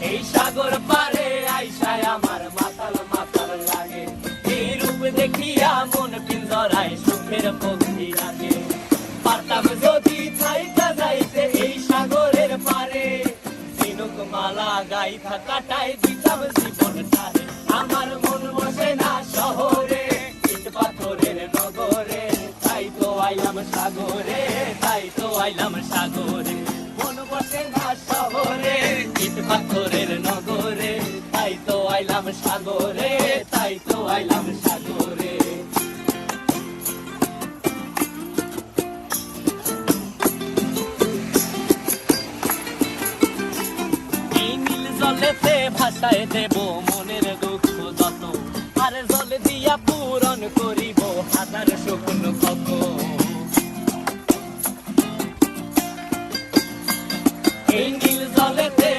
এই সাগর পারে আইসায় আমার মাতাল মাতাল লাগে, এই রূপ দেখিয়া মন পিঞ্জরায় সুখের পক্ষী রাখে। পারতাম যদি থাইকা যাইতে এই সাগরের পারে, ঝিনুক মালা গাইথা কাটাই দিতাম জীবনটারে। আমার মন বসে না শহরে, ইট পাথরের নগরে, তাই তো আইলাম সাগরে, তাই তো আইলাম সাগরে। মন বসে না শহরে, ইট পাথরের নগরে, তাই তো আইলাম সাগরে, তাই তো আইলাম সাগরে। এই নীল জলেতে ভাসায় দেব মনের দুঃখ যত, আর জল দিয়া পূরণ করিব হাজার স্বপ্ন কত। এই নীল জলেতে